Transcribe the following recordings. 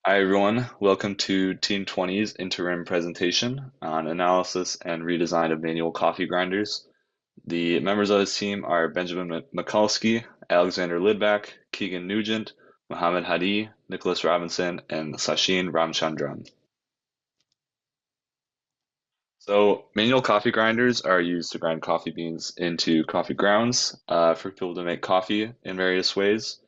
Hi everyone, welcome to Team 20's interim presentation on analysis and redesign of manual coffee grinders. The members of this team are Benjamin Mikulski, Alexander Lidback, Keegan Nugent, Mohammed Hadi, Nicholas Robinson, and Sachin Ramchandran. So manual coffee grinders are used to grind coffee beans into coffee grounds for people to make coffee in various ways.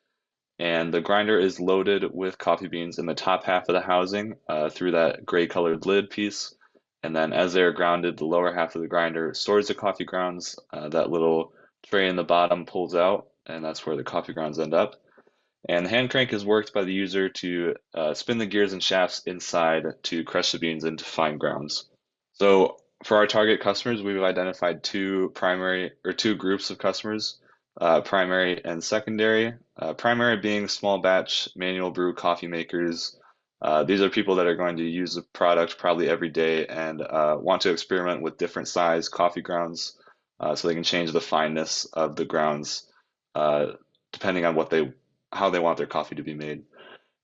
And the grinder is loaded with coffee beans in the top half of the housing through that gray colored lid piece. And then as they're grounded, the lower half of the grinder stores the coffee grounds. That little tray in the bottom pulls out, and that's where the coffee grounds end up. And the hand crank is worked by the user to spin the gears and shafts inside to crush the beans into fine grounds. So for our target customers, we've identified two groups of customers, primary and secondary. Primary being small batch manual brew coffee makers. These are people that are going to use the product probably every day and want to experiment with different size coffee grounds so they can change the fineness of the grounds depending on how they want their coffee to be made.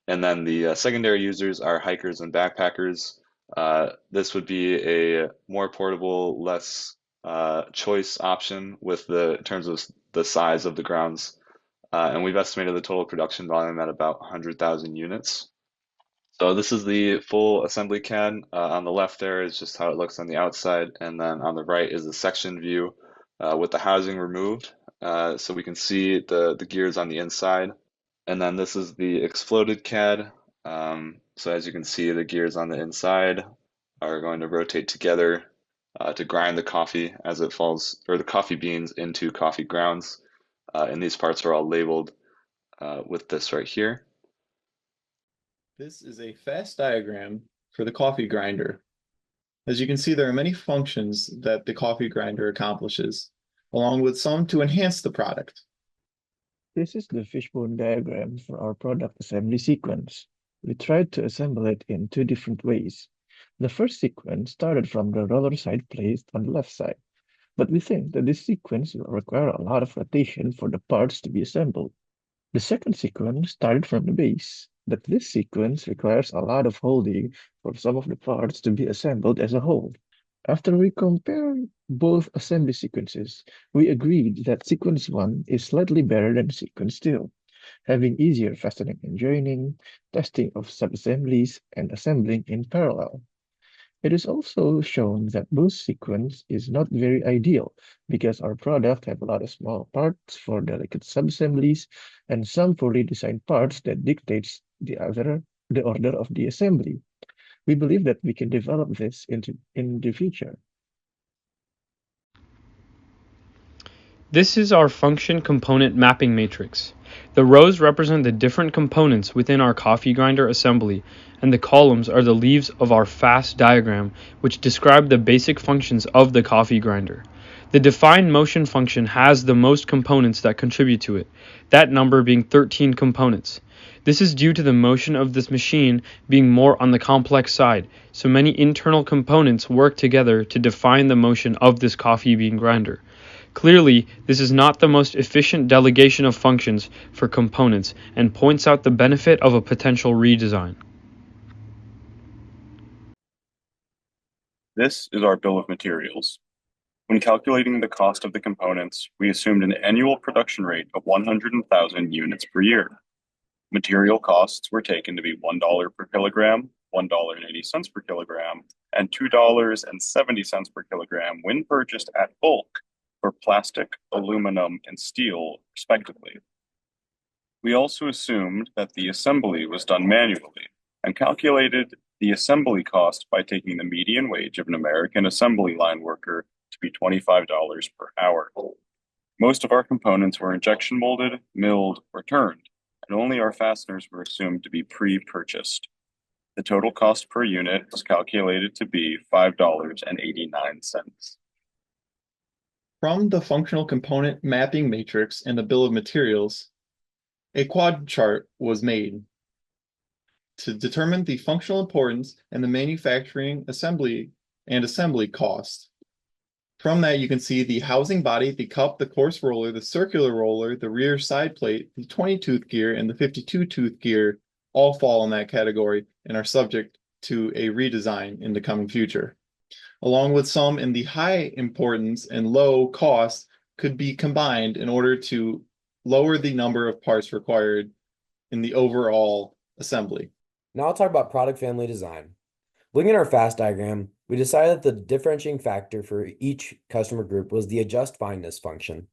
And then the secondary users are hikers and backpackers. This would be a more portable, less choice option in terms of the size of the grounds. And we've estimated the total production volume at about 100,000 units. So this is the full assembly CAD. On the left there is just how it looks on the outside, and then on the right is the section view with the housing removed, so we can see the gears on the inside. And then this is the exploded CAD. So as you can see, the gears on the inside are going to rotate together to grind the coffee as it falls, or the coffee beans into coffee grounds. And these parts are all labeled with this right here. This is a fast diagram for the coffee grinder. As you can see, there are many functions that the coffee grinder accomplishes, along with some to enhance the product. This is the fishbone diagram for our product assembly sequence. We tried to assemble it in two different ways. The first sequence started from the roller side placed on the left side, but we think that this sequence will require a lot of rotation for the parts to be assembled. The second sequence started from the base, but this sequence requires a lot of holding for some of the parts to be assembled as a whole. After we compared both assembly sequences, we agreed that sequence 1 is slightly better than sequence 2, having easier fastening and joining, testing of subassemblies, and assembling in parallel. It is also shown that both sequence is not very ideal because our product have a lot of small parts for delicate subassemblies and some poorly designed parts that dictates the order of the assembly. We believe that we can develop this in the future. This is our function component mapping matrix. The rows represent the different components within our coffee grinder assembly, and the columns are the leaves of our fast diagram, which describe the basic functions of the coffee grinder. The define motion function has the most components that contribute to it, that number being 13 components. This is due to the motion of this machine being more on the complex side, so many internal components work together to define the motion of this coffee bean grinder. Clearly, this is not the most efficient delegation of functions for components and points out the benefit of a potential redesign. This is our bill of materials. When calculating the cost of the components, we assumed an annual production rate of 100,000 units per year. Material costs were taken to be $1 per kilogram, $1.80 per kilogram, and $2.70 per kilogram when purchased at bulk for plastic, aluminum, and steel, respectively. We also assumed that the assembly was done manually and calculated the assembly cost by taking the median wage of an American assembly line worker to be $25 per hour. Most of our components were injection molded, milled, or turned, and only our fasteners were assumed to be pre-purchased. The total cost per unit was calculated to be $5.89. From the functional component mapping matrix and the bill of materials, a quad chart was made to determine the functional importance and the manufacturing assembly cost. From that, you can see the housing body, the cup, the coarse roller, the circular roller, the rear side plate, the 20-tooth gear, and the 52-tooth gear all fall in that category and are subject to a redesign in the coming future, along with some in the high importance and low cost could be combined in order to lower the number of parts required in the overall assembly. Now I'll talk about product family design. Looking at our FAST diagram, we decided that the differentiating factor for each customer group was the adjust fineness function.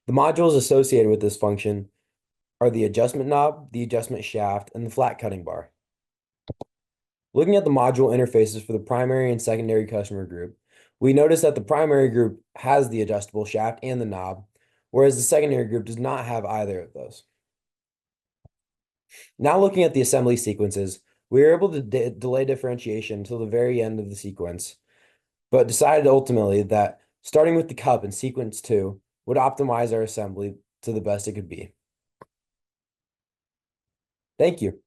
The modules associated with this function are the adjustment knob, the adjustment shaft, and the flat cutting bar. Looking at the module interfaces for the primary and secondary customer group, we notice that the primary group has the adjustable shaft and the knob, whereas the secondary group does not have either of those. Now looking at the assembly sequences, we were able to delay differentiation until the very end of the sequence, but decided ultimately that starting with the cup in sequence 2 would optimize our assembly to the best it could be. Thank you.